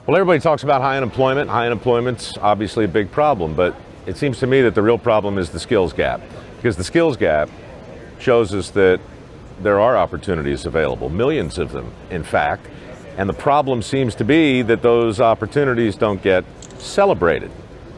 Well, everybody talks about high unemployment. High unemployment's obviously a big problem, but it seems to me that the real problem is the skills gap. Because the skills gap shows us that there are opportunities available, millions of them, in fact. And the problem seems to be that those opportunities don't get celebrated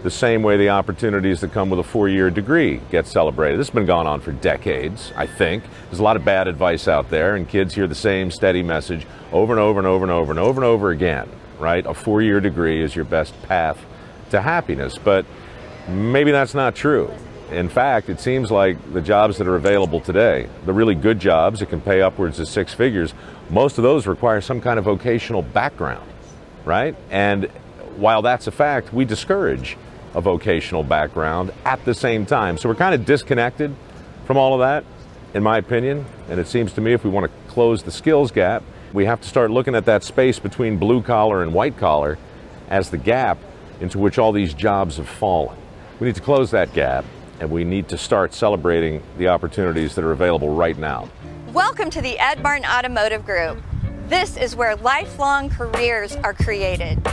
the same way the opportunities that come with a four-year degree get celebrated. This has been going on for decades, I think. There's a lot of bad advice out there, and kids hear the same steady message over and over and over and over and over and over again, right? A four-year degree is your best path to happiness, but maybe that's not true. In fact, it seems like the jobs that are available today, the really good jobs that can pay upwards of six figures, most of those require some kind of vocational background, right? And while that's a fact, we discourage a vocational background at the same time. So we're kind of disconnected from all of that, in my opinion. And it seems to me if we want to close the skills gap, we have to start looking at that space between blue collar and white collar as the gap into which all these jobs have fallen. We need to close that gap, and we need to start celebrating the opportunities that are available right now. Welcome to the Ed Martin Automotive Group. This is where lifelong careers are created.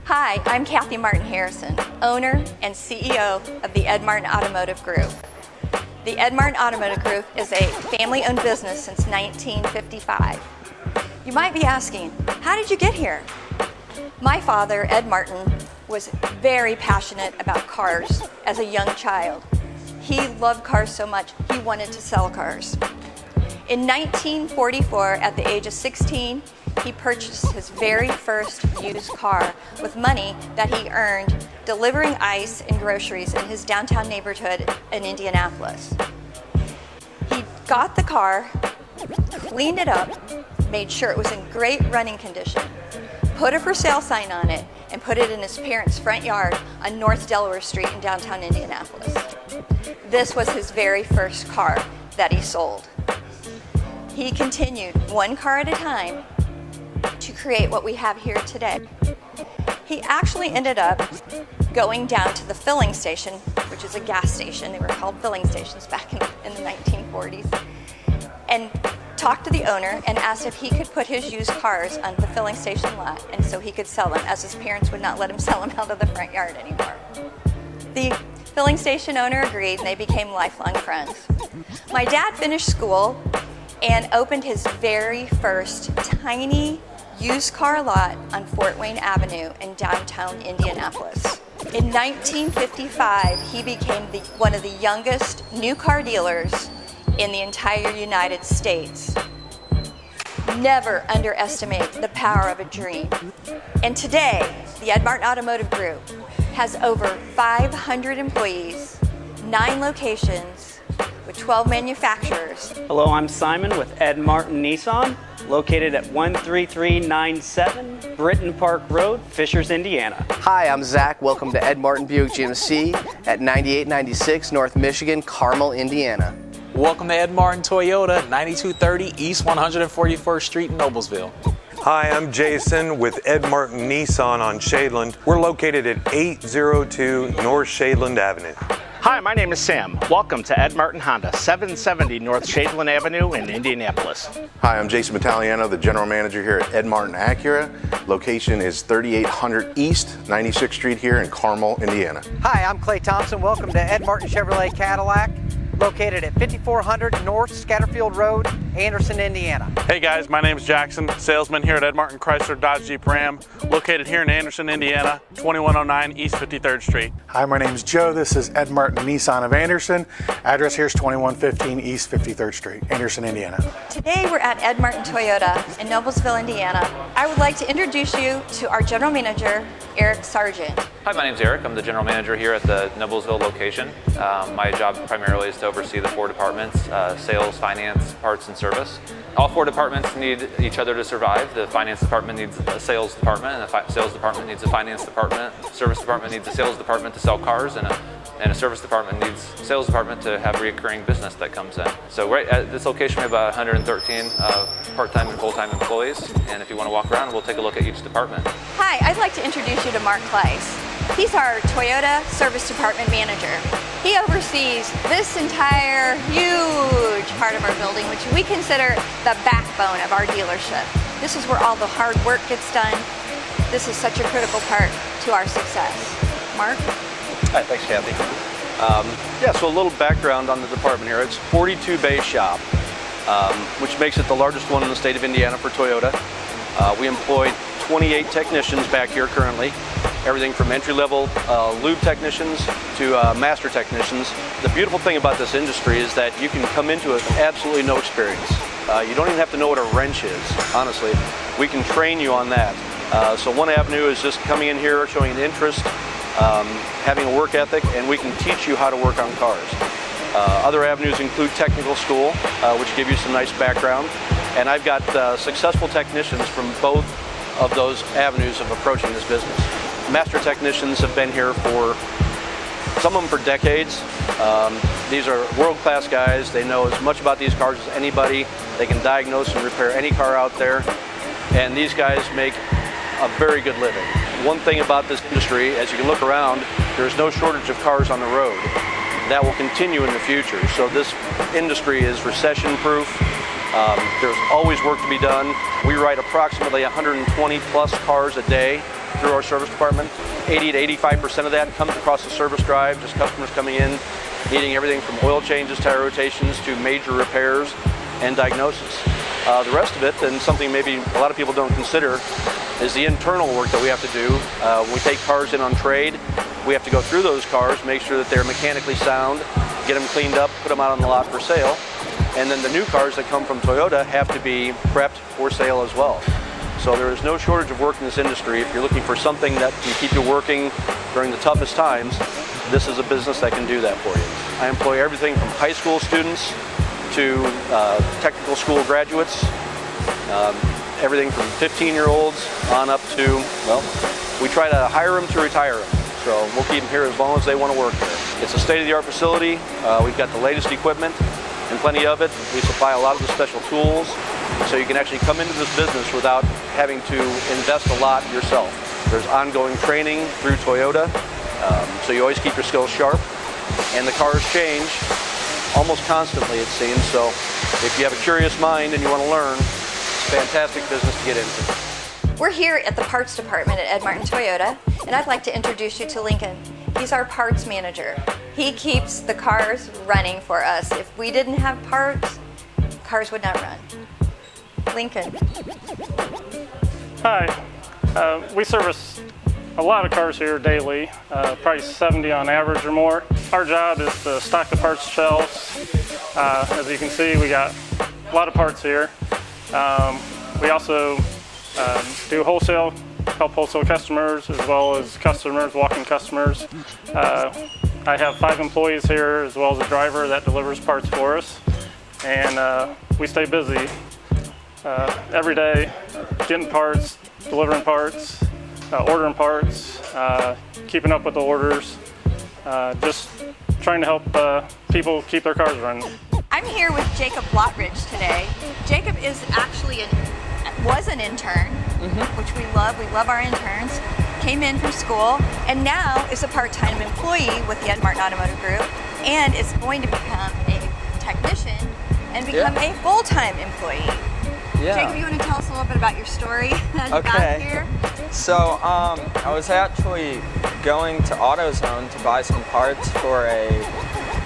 Hi, I'm Kathy Martin Harrison, owner and CEO of the Ed Martin Automotive Group. The Ed Martin Automotive Group is a family-owned business since 1955. You might be asking, how did you get here? My father, Ed Martin, was very passionate about cars as a young child. He loved cars so much, he wanted to sell cars. In 1944, at the age of 16, he purchased his very first used car with money that he earned delivering ice and groceries in his downtown neighborhood in Indianapolis. He got the car, cleaned it up, made sure it was in great running condition, put a for sale sign on it, and put it in his parents' front yard on North Delaware Street in downtown Indianapolis. This was his very first car that he sold. He continued one car at a time to create what we have here today. He actually ended up going down to the filling station, which is a gas station. They were called filling stations back in the 1940s, and talked to the owner and asked if he could put his used cars on the filling station lot, and so he could sell them, as his parents would not let him sell them out of the front yard anymore. The filling station owner agreed, and they became lifelong friends. My dad finished school and opened his very first tiny used car lot on Fort Wayne Avenue in downtown Indianapolis. In 1955, he became one of the youngest new car dealers in the entire United States. Never underestimate the power of a dream. And today, the Ed Martin Automotive Group has over 500 employees, 9 locations, with 12 manufacturers. Hello, I'm Simon with Ed Martin Nissan, located at 13397 Britton Park Road, Fishers, Indiana. Hi, I'm Zach. Welcome to Ed Martin Buick GMC at 9896 North Michigan, Carmel, Indiana. Welcome to Ed Martin Toyota, 9230 East 141st Street in Noblesville. Hi, I'm Jason with Ed Martin Nissan on Shadeland. We're located at 802 North Shadeland Avenue. Hi, my name is Sam. Welcome to Ed Martin Honda, 770 North Shadeland Avenue in Indianapolis. Hi, I'm Jason Battagliano, the general manager here at Ed Martin Acura. Location is 3800 East 96th Street here in Carmel, Indiana. Hi, I'm Clay Thompson. Welcome to Ed Martin Chevrolet Cadillac, located at 5400 North Scatterfield Road, Anderson, Indiana. Hey guys, my name is Jackson, salesman here at Ed Martin Chrysler Dodge Jeep Ram, located here in Anderson, Indiana, 2109 East 53rd Street. Hi, my name is Joe. This is Ed Martin Nissan of Anderson. Address here is 2115 East 53rd Street, Anderson, Indiana. Today we're at Ed Martin Toyota in Noblesville, Indiana. I would like to introduce you to our general manager, Eric Sargent. Hi, my name's Eric. I'm the general manager here at the Noblesville location. My job primarily is to oversee the 4 departments, sales, finance, parts, and service. All 4 departments need each other to survive. The finance department needs a sales department, and the sales department needs a finance department. The service department needs a sales department to sell cars, and a service department needs a sales department to have recurring business that comes in. So right at this location we have about 113 part-time and full-time employees, and if you want to walk around, we'll take a look at each department. Hi, I'd like to introduce you to Mark Kleiss. He's our Toyota Service Department Manager. He oversees this entire huge part of our building, which we consider the backbone of our dealership. This is where all the hard work gets done. this is such a critical part to our success. Mark? Hi, thanks, Kathy. So a little background on the department here. It's a 42 bay shop, which makes it the largest one in the state of Indiana for Toyota. We employ 28 technicians back here currently, everything from entry-level lube technicians to master technicians. The beautiful thing about this industry is that you can come into it with absolutely no experience. You don't even have to know what a wrench is, honestly. We can train you on that. So one avenue is just coming in here, showing an interest, having a work ethic, and we can teach you how to work on cars. Other avenues include technical school, which give you some nice background. And I've got successful technicians from both of those avenues of approaching this business. Master technicians have been here for, some of them for decades. These are world-class guys. They know as much about these cars as anybody. They can diagnose and repair any car out there. And these guys make a very good living. One thing about this industry, as you can look around, there's no shortage of cars on the road. That will continue in the future. So this industry is recession-proof. There's always work to be done. We write approximately 120 plus cars a day through our service department. 80 to 85% of that comes across the service drive, just customers coming in, needing everything from oil changes, tire rotations, to major repairs and diagnosis. The rest of it, and something maybe a lot of people don't consider, is the internal work that we have to do. When we take cars in on trade, we have to go through those cars, make sure that they're mechanically sound, get them cleaned up, put them out on the lot for sale. And then the new cars that come from Toyota have to be prepped for sale as well. So there is no shortage of work in this industry. If you're looking for something that can keep you working during the toughest times, this is a business that can do that for you. I employ everything from high school students to technical school graduates, everything from 15-year-olds on up to, well, we try to hire them to retire them. So we'll keep them here as long as they want to work here. It's a state-of-the-art facility. We've got the latest equipment and plenty of it. We supply a lot of the special tools, so you can actually come into this business without having to invest a lot yourself. There's ongoing training through Toyota, so you always keep your skills sharp. And the cars change almost constantly, it seems. So if you have a curious mind and you want to learn, it's a fantastic business to get into. We're here at the parts department at Ed Martin Toyota, and I'd like to introduce you to Lincoln. He's our parts manager. He keeps the cars running for us. If we didn't have parts, cars would not run. Lincoln. Hi. We service a lot of cars here daily, probably 70 on average or more. Our job is to stock the parts shelves. As you can see, we got a lot of parts here. We also do wholesale, help wholesale customers as well as customers, walk-in customers. I have 5 employees here as well as a driver that delivers parts for us. And we stay busy every day, getting parts, delivering parts, ordering parts, keeping up with the orders, just trying to help people keep their cars running. I'm here with Jacob Blotridge today. Jacob is actually was an intern, which we love. We love our interns. Came in from school and now is a part-time employee with the Ed Martin Automotive Group and is going to become a technician and become a full-time employee. Jacob, you want to tell us a little bit about your story as you got here? So I was actually going to AutoZone to buy some parts for a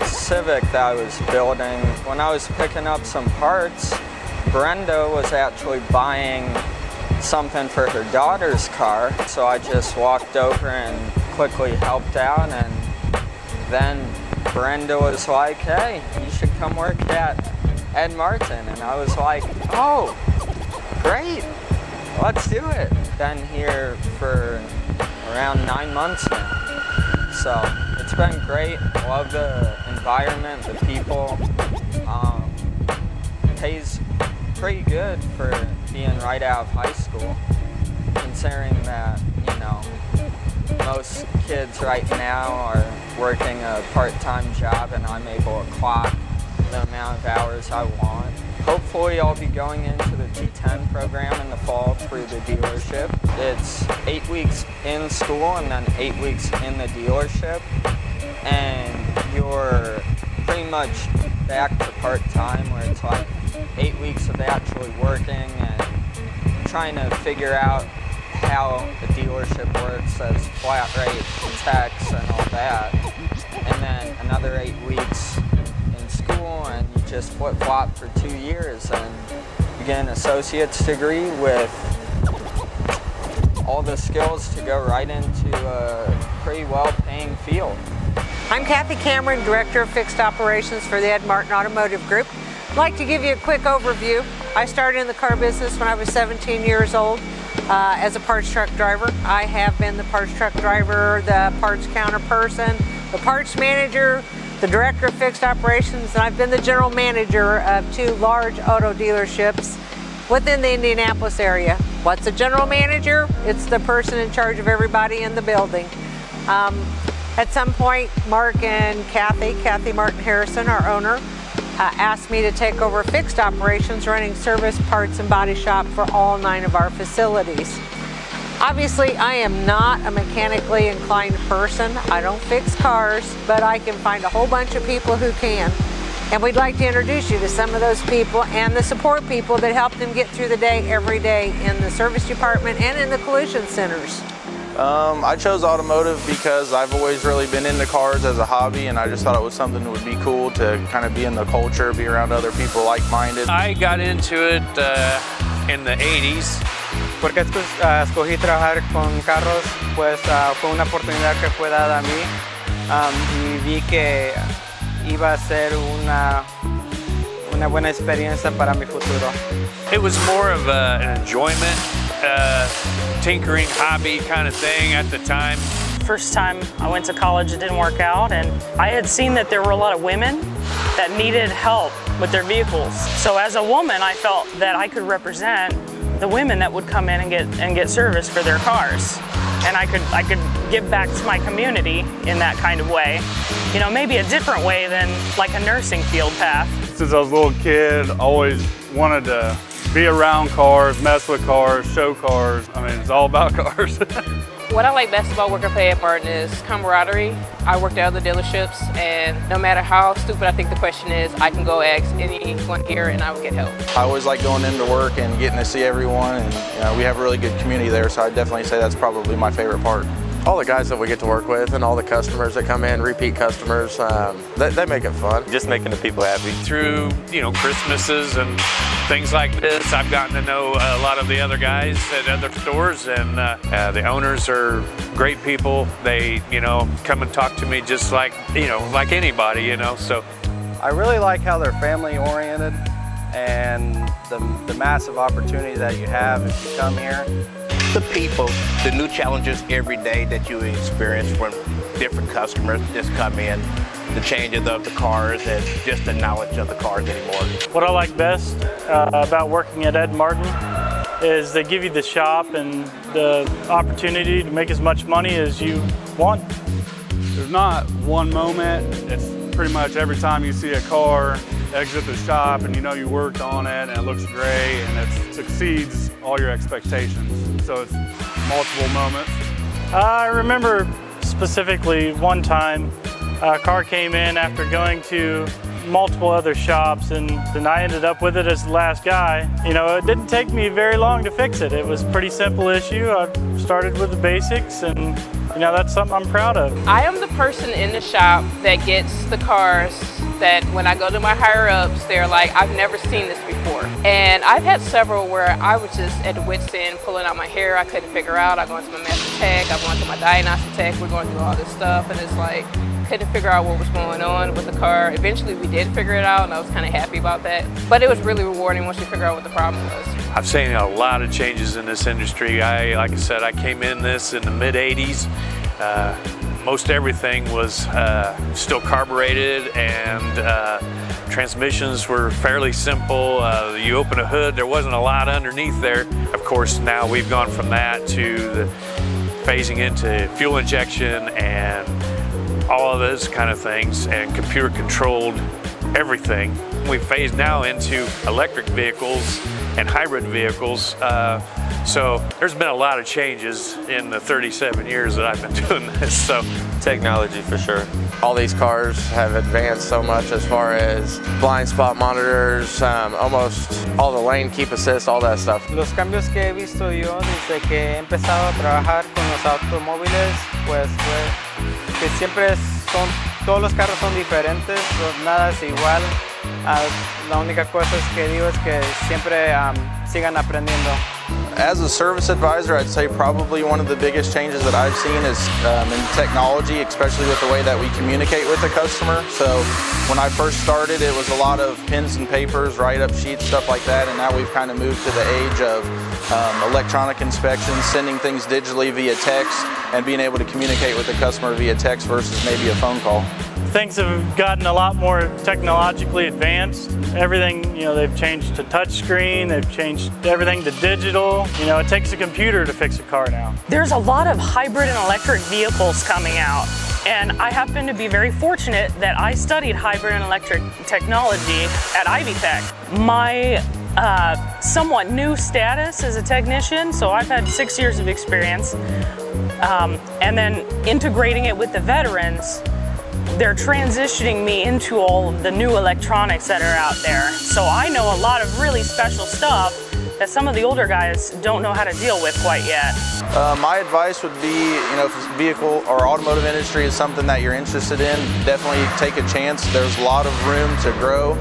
Civic that I was building. When I was picking up some parts, Brenda was actually buying something for her daughter's car, so I just walked over and quickly helped out, and then Brenda was like, hey, you should come work at Ed Martin, and I was like, oh, great, let's do it. Been here for around 9 months now, so it's been great. Love the environment, the people. Pays pretty good for being right out of high school, considering that, you know, most kids right now are working a part-time job and I'm able to clock the amount of hours I want. Hopefully I'll be going into the T10 program in the fall through the dealership. It's 8 weeks in school and then 8 weeks in the dealership, and you're pretty much back to part-time, where it's like 8 weeks of actually working and trying to figure out how the dealership works as flat rate techs and all that. And then another 8 weeks in school, and you just flip-flop for 2 years and you get an associate's degree with all the skills to go right into a pretty well-paying field. I'm Kathy Cameron, Director of Fixed Operations for the Ed Martin Automotive Group. I'd like to give you a quick overview. I started in the car business when I was 17 years old as a parts truck driver. I have been the parts truck driver, the parts counter person, the parts manager, the Director of Fixed Operations, and I've been the General Manager of 2 large auto dealerships within the Indianapolis area. What's a General Manager? It's the person in charge of everybody in the building. At some point, Mark and Kathy Martin Harrison, our owner, asked me to take over fixed operations, running service, parts, and body shop for all 9 of our facilities. Obviously, I am not a mechanically inclined person. I don't fix cars, but I can find a whole bunch of people who can. And we'd like to introduce you to some of those people and the support people that help them get through the day every day in the service department and in the collision centers. I chose automotive because I've always really been into cars as a hobby, and I just thought it was something that would be cool to kind of be in the culture, be around other people like-minded. I got into it in the 80s. Porque escogí trabajar con carros, pues fue una oportunidad que fue dada a mí y vi que iba a ser una buena experiencia para mi futuro. It was more of an enjoyment, tinkering hobby kind of thing at the time. First time I went to college, it didn't work out, and I had seen that there were a lot of women that needed help with their vehicles. So as a woman, I felt that I could represent the women that would come in and get service for their cars. And I could give back to my community in that kind of way. You know, maybe a different way than like a nursing field path. Since I was a little kid, I always wanted to be around cars, mess with cars, show cars. I mean, it's all about cars. What I like best about working for Ed Martin is camaraderie. I worked at other dealerships, and no matter how stupid I think the question is, I can go ask anyone here and I will get help. I always like going into work and getting to see everyone, and we have a really good community there, so I'd definitely say that's probably my favorite part. All the guys that we get to work with and all the customers that come in, repeat customers, they make it fun. Just making the people happy. Through, Christmases and things like this, I've gotten to know a lot of the other guys at other stores, and the owners are great people. They, come and talk to me just like, like anybody, so. I really like how they're family oriented and the massive opportunity that you have if you come here. The people, the new challenges every day that you experience from different customers just come in, the changes of the cars and just the knowledge of the cars anymore. What I like best about working at Ed Martin is they give you the shop and the opportunity to make as much money as you want. There's not one moment. It's pretty much every time you see a car exit the shop and you worked on it and it looks great and it exceeds all your expectations. So it's multiple moments. I remember specifically one time a car came in after going to multiple other shops, and then I ended up with it as the last guy. It didn't take me very long to fix it. It was a pretty simple issue. I started with the basics, and that's something I'm proud of. I am the person in the shop that gets the cars that when I go to my higher ups, they're like, I've never seen this before. And I've had several where I was just at the wit's end pulling out my hair. I couldn't figure out. I go into my master tech, I go into my diagnostic tech, we're going through all this stuff, and it's like, couldn't figure out what was going on with the car. Eventually we did figure it out, and I was kind of happy about that. But it was really rewarding once you figure out what the problem was. I've seen a lot of changes in this industry. Like I said, I came in this in the mid 80s. Most everything was still carbureted, and transmissions were fairly simple. You open a hood, there wasn't a lot underneath there. Of course, now we've gone from that to the phasing into fuel injection and all of those kind of things, and computer controlled everything. We've phased now into electric vehicles and hybrid vehicles. So there's been a lot of changes in the 37 years that I've been doing this. So technology for sure. All these cars have advanced so much as far as blind spot monitors, almost all the lane keep assist, all that stuff. Los cambios que he visto yo desde que he empezado a trabajar con los automóviles, pues fue que siempre todos los carros son diferentes, nada es igual. La única cosa que digo es que siempre sigan aprendiendo. As a service advisor, I'd say probably one of the biggest changes that I've seen is in technology, especially with the way that we communicate with the customer. So when I first started, it was a lot of pens and papers, write-up sheets, stuff like that, and now we've kind of moved to the age of electronic inspections, sending things digitally via text, and being able to communicate with the customer via text versus maybe a phone call. Things have gotten a lot more technologically advanced. Everything, they've changed to touchscreen, they've changed everything to digital. It takes a computer to fix a car now. There's a lot of hybrid and electric vehicles coming out, and I happen to be very fortunate that I studied hybrid and electric technology at Ivy Tech. My somewhat new status as a technician, so I've had 6 years of experience, and then integrating it with the veterans, they're transitioning me into all of the new electronics that are out there. So I know a lot of really special stuff that some of the older guys don't know how to deal with quite yet. My advice would be, if the vehicle or automotive industry is something that you're interested in, definitely take a chance. There's a lot of room to grow,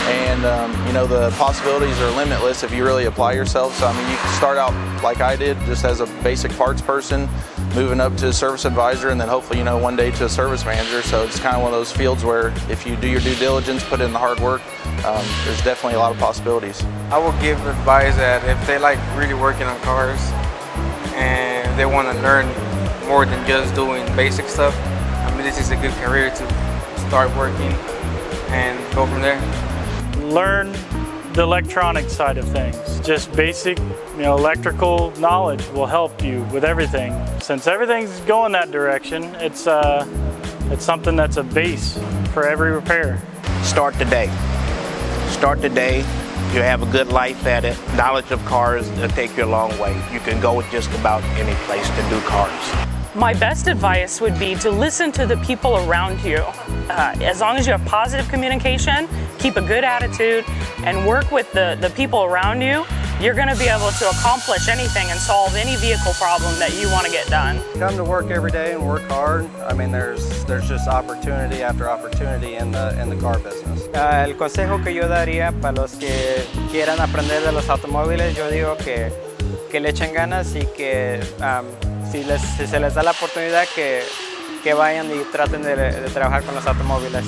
and the possibilities are limitless if you really apply yourself. So you can start out like I did, just as a basic parts person, moving up to a service advisor, and then hopefully, one day to a service manager. So it's kind of one of those fields where if you do your due diligence, put in the hard work, there's definitely a lot of possibilities. I would give advice that if they like really working on cars and they want to learn more than just doing basic stuff, this is a good career to start working and go from there. Learn the electronic side of things. Just basic, electrical knowledge will help you with everything. Since everything's going that direction, it's something that's a base for every repair. Start today. Start today. You have a good life at it. Knowledge of cars will take you a long way. You can go just about any place to do cars. My best advice would be to listen to the people around you. As long as you have positive communication, keep a good attitude, and work with the people around you, you're going to be able to accomplish anything and solve any vehicle problem that you want to get done. Come to work every day and work hard. There's just opportunity after opportunity in the car business. El consejo que yo daría para los que quieran aprender de los automóviles, yo digo que le echen ganas y que si se les da la oportunidad que vayan y traten de trabajar con los automóviles.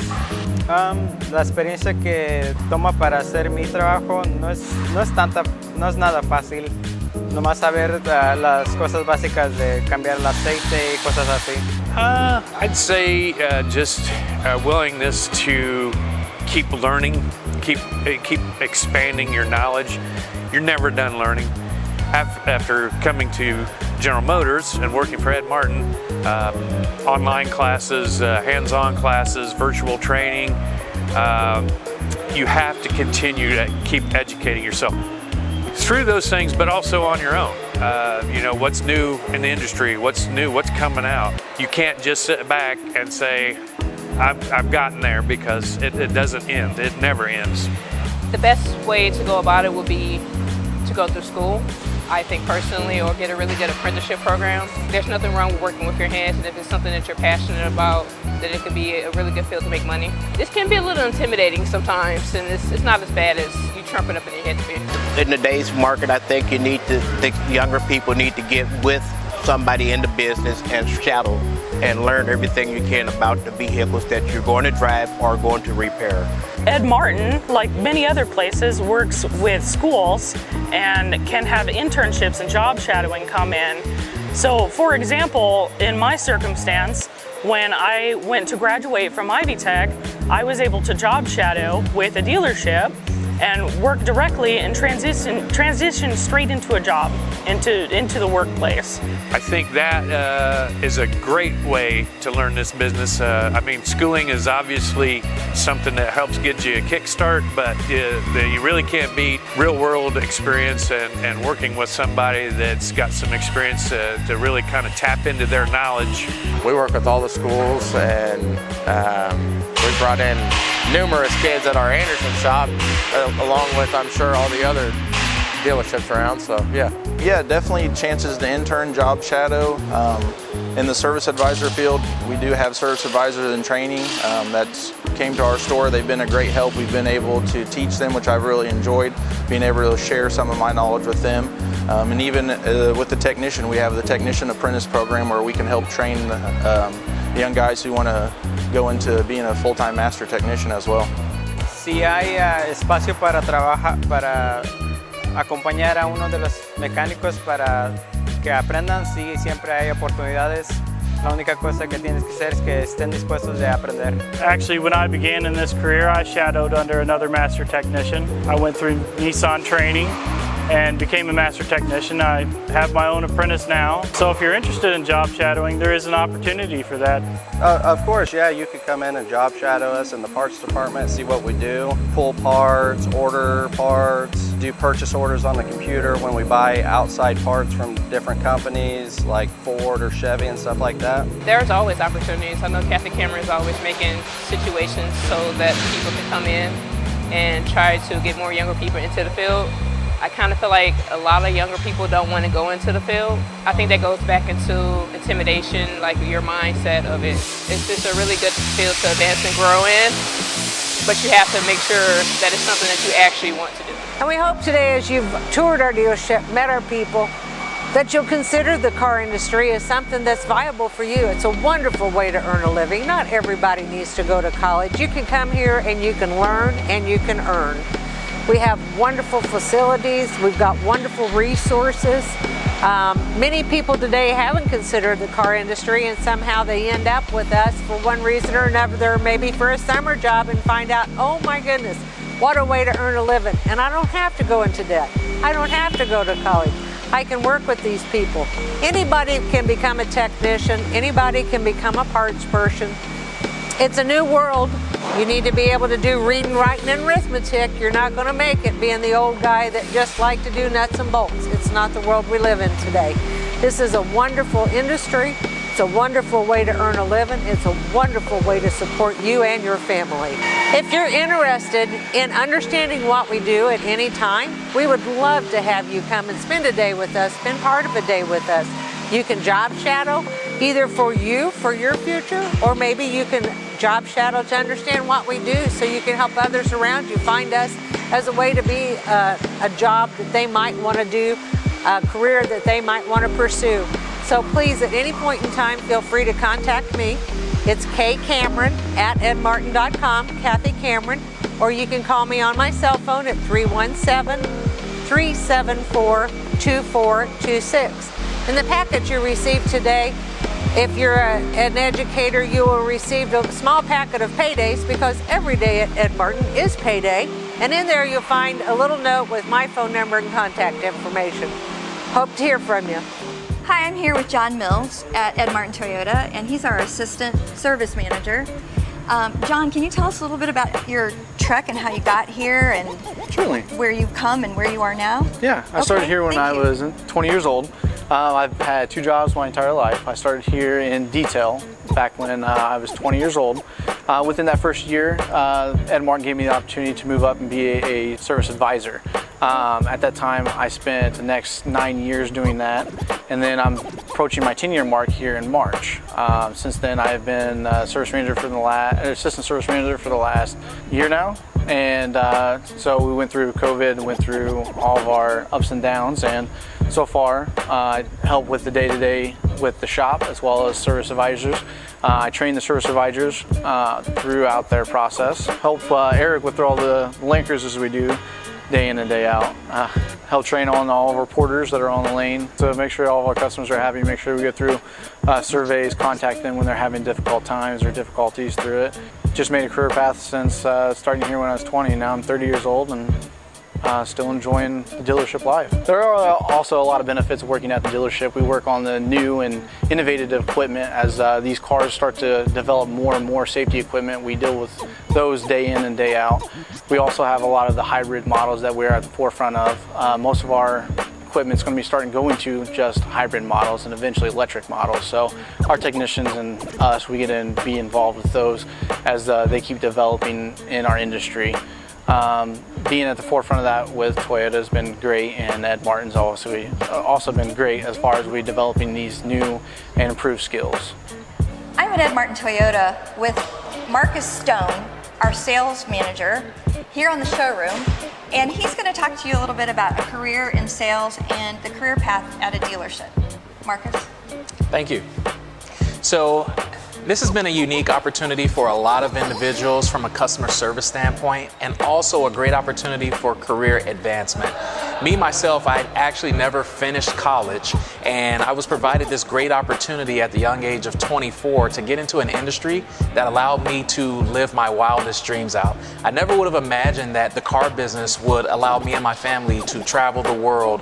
La experiencia que toma para hacer mi trabajo no es nada fácil. Nomás saber las cosas básicas de cambiar el aceite y cosas así. I'd say just willingness to keep learning, keep expanding your knowledge. You're never done learning. After coming to General Motors and working for Ed Martin, online classes, hands-on classes, virtual training, you have to continue to keep educating yourself through those things, but also on your own. What's new in the industry, what's new, what's coming out. You can't just sit back and say, I've gotten there, because it doesn't end. It never ends. The best way to go about it would be to go through school, I think personally, or get a really good apprenticeship program. There's nothing wrong with working with your hands, and if it's something that you're passionate about, then it can be a really good field to make money. This can be a little intimidating sometimes, and it's not as bad as you trumping up in your head to be. In today's market, I think the younger people need to get with somebody in the business and shadow and learn everything you can about the vehicles that you're going to drive or going to repair. Ed Martin, like many other places, works with schools and can have internships and job shadowing come in. So, for example, in my circumstance, when I went to graduate from Ivy Tech, I was able to job shadow with a dealership and work directly and transition straight into a job, into the workplace. I think that is a great way to learn this business. I mean, schooling is obviously something that helps get you a kickstart, but you really can't beat real-world experience and working with somebody that's got some experience to really kind of tap into their knowledge. We work with all the schools, and we brought in numerous kids at our Anderson shop, along with, I'm sure, all the other dealerships around, so yeah. Yeah, definitely chances to intern, job shadow. In the service advisor field, we do have service advisors in training that came to our store. They've been a great help. We've been able to teach them, which I've really enjoyed, being able to share some of my knowledge with them. And even with the technician, we have the Technician Apprentice Program where we can help train the young guys who want to go into being a full-time master technician as well. Si hay espacio para trabajar, para acompañar a uno de los mecánicos para que aprendan, sí, siempre hay oportunidades. La única cosa que tienes que hacer es que estén dispuestos de aprender. Actually, when I began in this career, I shadowed under another master technician. I went through Nissan training and became a master technician. I have my own apprentice now. So if you're interested in job shadowing, there is an opportunity for that. Of course, yeah, you could come in and job shadow us in the parts department, see what we do, pull parts, order parts, do purchase orders on the computer when we buy outside parts from different companies like Ford or Chevy and stuff like that. There's always opportunities. I know Kathy Cameron is always making situations so that people can come in and try to get more younger people into the field. I kind of feel like a lot of younger people don't want to go into the field. I think that goes back into intimidation, like your mindset of it. It's just a really good field to advance and grow in, but you have to make sure that it's something that you actually want to do. And we hope today, as you've toured our dealership, met our people, that you'll consider the car industry as something that's viable for you. It's a wonderful way to earn a living. Not everybody needs to go to college. You can come here and you can learn and you can earn. We have wonderful facilities. We've got wonderful resources. Many people today haven't considered the car industry, and somehow they end up with us for one reason or another, maybe for a summer job, and find out, oh my goodness, what a way to earn a living. And I don't have to go into debt. I don't have to go to college. I can work with these people. Anybody can become a technician. Anybody can become a parts person. It's a new world. You need to be able to do reading, writing, and arithmetic. You're not going to make it being the old guy that just like to do nuts and bolts. It's not the world we live in today. This is a wonderful industry. It's a wonderful way to earn a living. It's a wonderful way to support you and your family. If you're interested in understanding what we do at any time, we would love to have you come and spend a day with us, spend part of a day with us. You can job shadow either for you, for your future, or maybe you can job shadow to understand what we do so you can help others around you find us as a way to be a job that they might want to do, a career that they might want to pursue. So please, at any point in time, feel free to contact me. It's kcameron@edmartin.com, Kathy Cameron, or you can call me on my cell phone at 317-374-2426. In the package you received today, if you're an educator, you will receive a small packet of paydays because every day at Ed Martin is payday. And in there you'll find a little note with my phone number and contact information. Hope to hear from you. Hi, I'm here with John Mills at Ed Martin Toyota, and he's our assistant service manager. John, can you tell us a little bit about your truck and how you got here and Certainly. where you've come and where you are now? Yeah, I started here when I was 20 years old. I've had 2 jobs my entire life. I started here in detail back when I was 20 years old. Within that first year, Ed Martin gave me the opportunity to move up and be a service advisor. At that time, I spent the next 9 years doing that, and then I'm approaching my 10-year mark here in March. Since then, I've been service manager for assistant service manager for the last year now. And so we went through COVID, went through all of our ups and downs, and so far I help with the day-to-day with the shop as well as service advisors. I train the service advisors throughout their process, help Eric with all the linkers as we do, day in and day out. Help train on all of our porters that are on the lane to make sure all of our customers are happy, make sure we go through surveys, contact them when they're having difficult times or difficulties through it. Just made a career path since starting here when I was 20. Now I'm 30 years old and still enjoying the dealership life. There are also a lot of benefits of working at the dealership. We work on the new and innovative equipment. As these cars start to develop more and more safety equipment, we deal with those day in and day out. We also have a lot of the hybrid models that we're at the forefront of. Most of our equipment is going to be starting going to just hybrid models and eventually electric models. So our technicians and us, we get to be involved with those as they keep developing in our industry. Being at the forefront of that with Toyota has been great, and Ed Martin's also been great as far as we developing these new and improved skills. I'm at Ed Martin Toyota with Marcus Stone, our sales manager, here on the showroom, and he's going to talk to you a little bit about a career in sales and the career path at a dealership. Marcus? Thank you. So this has been a unique opportunity for a lot of individuals from a customer service standpoint, and also a great opportunity for career advancement. Me, myself, I actually never finished college, and I was provided this great opportunity at the young age of 24 to get into an industry that allowed me to live my wildest dreams out. I never would have imagined that the car business would allow me and my family to travel the world,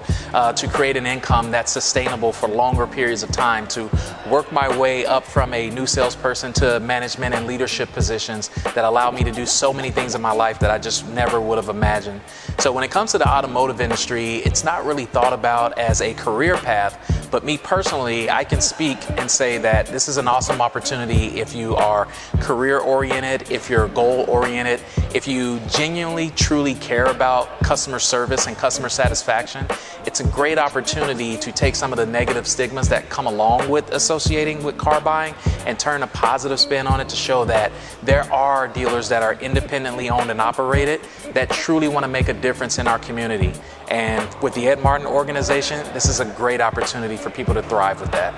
to create an income that's sustainable for longer periods of time, to work my way up from a new salesperson to management and leadership positions that allow me to do so many things in my life that I just never would have imagined. So when it comes to the automotive industry, it's not really thought about as a career path, but me personally, I can speak and say that this is an awesome opportunity if you are career oriented, if you're goal oriented, if you genuinely, truly care about customer service and customer satisfaction. It's a great opportunity to take some of the negative stigmas that come along with associating with car buying and turn a positive spin on it to show that there are dealers that are independently owned and operated that truly want to make a difference in our community. And with the Ed Martin organization, this is a great opportunity for people to thrive with that.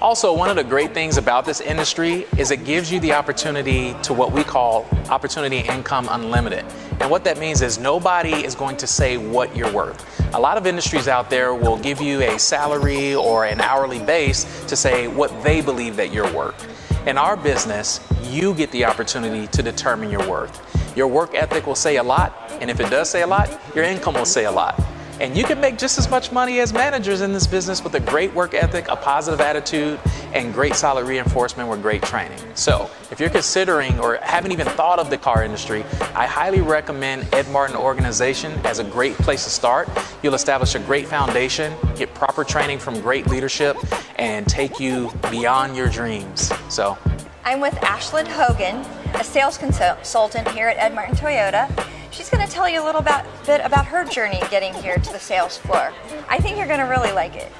Also, one of the great things about this industry is it gives you the opportunity to what we call Opportunity Income Unlimited. And what that means is nobody is going to say what you're worth. A lot of industries out there will give you a salary or an hourly base to say what they believe that you're worth. In our business, you get the opportunity to determine your worth. Your work ethic will say a lot, and if it does say a lot, your income will say a lot. And you can make just as much money as managers in this business with a great work ethic, a positive attitude, and great solid reinforcement with great training. So if you're considering or haven't even thought of the car industry, I highly recommend Ed Martin organization as a great place to start. You'll establish a great foundation, get proper training from great leadership, and take you beyond your dreams. So I'm with Ashlyn Hogan, a sales consultant here at Ed Martin Toyota. She's going to tell you a little bit about her journey getting here to the sales floor. I think you're going to really like it.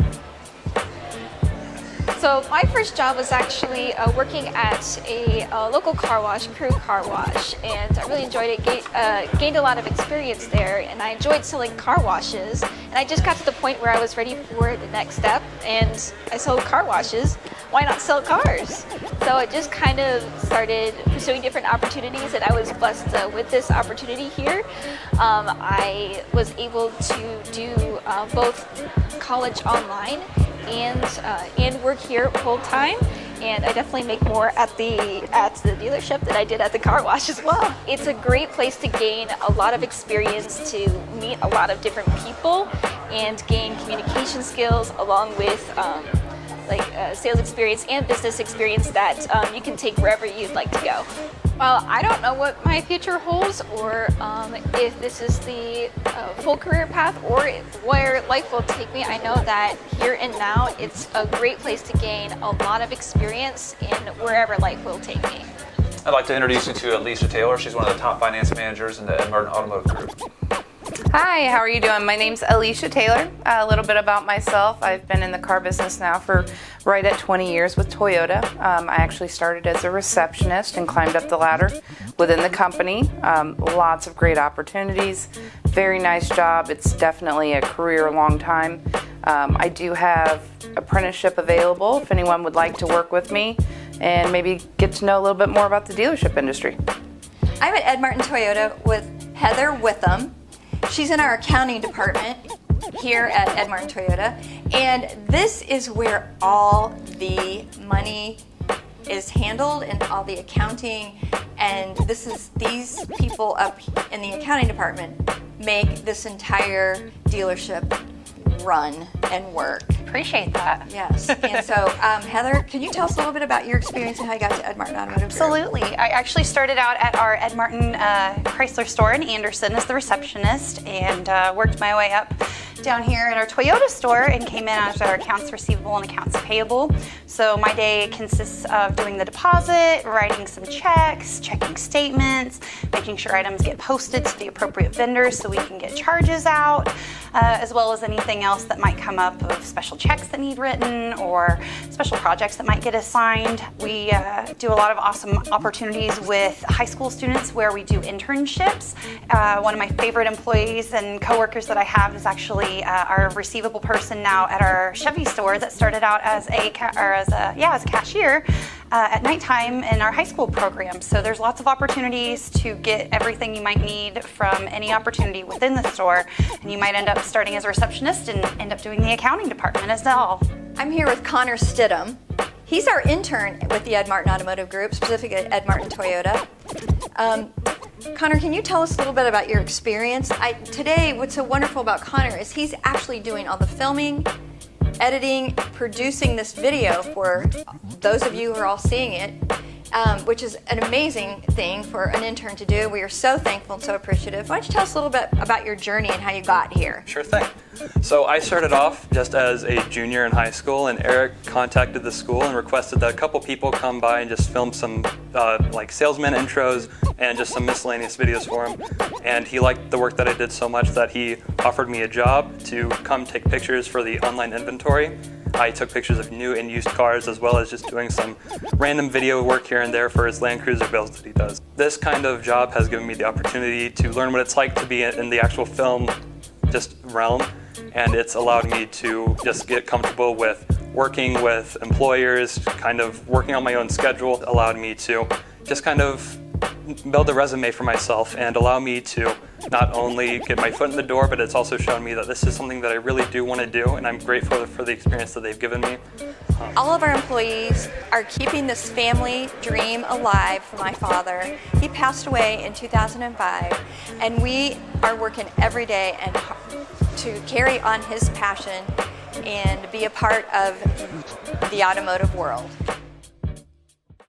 So my first job was actually working at a local car wash, Crew Car Wash, and I really enjoyed it, gained a lot of experience there, and I enjoyed selling car washes, and I just got to the point where I was ready for the next step, and I sold car washes. Why not sell cars? So it just kind of started pursuing different opportunities, and I was blessed with this opportunity here. I was able to do both college online and work here full time, and I definitely make more at the dealership than I did at the car wash as well. It's a great place to gain a lot of experience, to meet a lot of different people, and gain communication skills along with sales experience and business experience that you can take wherever you'd like to go. Well, I don't know what my future holds, or if this is the full career path, or where life will take me. I know that here and now, it's a great place to gain a lot of experience in wherever life will take me. I'd like to introduce you to Alicia Taylor. She's one of the top finance managers in the Ed Martin Automotive Group. Hi, how are you doing? My name's Alicia Taylor. A little bit about myself. I've been in the car business now for right at 20 years with Toyota. I actually started as a receptionist and climbed up the ladder within the company. Lots of great opportunities. Very nice job. It's definitely a career long time. I do have apprenticeship available if anyone would like to work with me and maybe get to know a little bit more about the dealership industry. I'm at Ed Martin Toyota with Heather Witham. She's in our accounting department here at Ed Martin Toyota, and this is where all the money is handled and all the accounting, and these people up in the accounting department make this entire dealership run and work. Appreciate that. Yes. And so, Heather, can you tell us a little bit about your experience and how you got to Ed Martin Automotive? Absolutely. I actually started out at our Ed Martin Chrysler store in Anderson as the receptionist, and worked my way up down here at our Toyota store and came in as our accounts receivable and accounts payable. So my day consists of doing the deposit, writing some checks, checking statements, making sure items get posted to the appropriate vendors so we can get charges out, as well as anything else that might come up of special checks that need written or special projects that might get assigned. We do a lot of awesome opportunities with high school students where we do internships. One of my favorite employees and coworkers that I have is actually our receivable person now at our Chevy store that started out as a cashier at nighttime in our high school program. So there's lots of opportunities to get everything you might need from any opportunity within the store, and you might end up starting as a receptionist and end up doing the accounting department as well. I'm here with Connor Stidham. He's our intern with the Ed Martin Automotive Group, specifically at Ed Martin Toyota. Connor, can you tell us a little bit about your experience? Today, what's so wonderful about Connor is he's actually doing all the filming, editing, producing this video for those of you who are all seeing it, which is an amazing thing for an intern to do. We are so thankful and so appreciative. Why don't you tell us a little bit about your journey and how you got here? Sure thing. So I started off just as a junior in high school, and Eric contacted the school and requested that a couple people come by and just film some like salesman intros and just some miscellaneous videos for him. And he liked the work that I did so much that he offered me a job to come take pictures for the online inventory. I took pictures of new and used cars, as well as just doing some random video work here and there for his Land Cruiser builds that he does. This kind of job has given me the opportunity to learn what it's like to be in the actual film just realm, and it's allowed me to just get comfortable with working with employers, kind of working on my own schedule, allowed me to just kind of build a resume for myself and allow me to not only get my foot in the door, but it's also shown me that this is something that I really do want to do, and I'm grateful for the experience that they've given me. All of our employees are keeping this family dream alive for my father. He passed away in 2005, and we are working every day and to carry on his passion and be a part of the automotive world.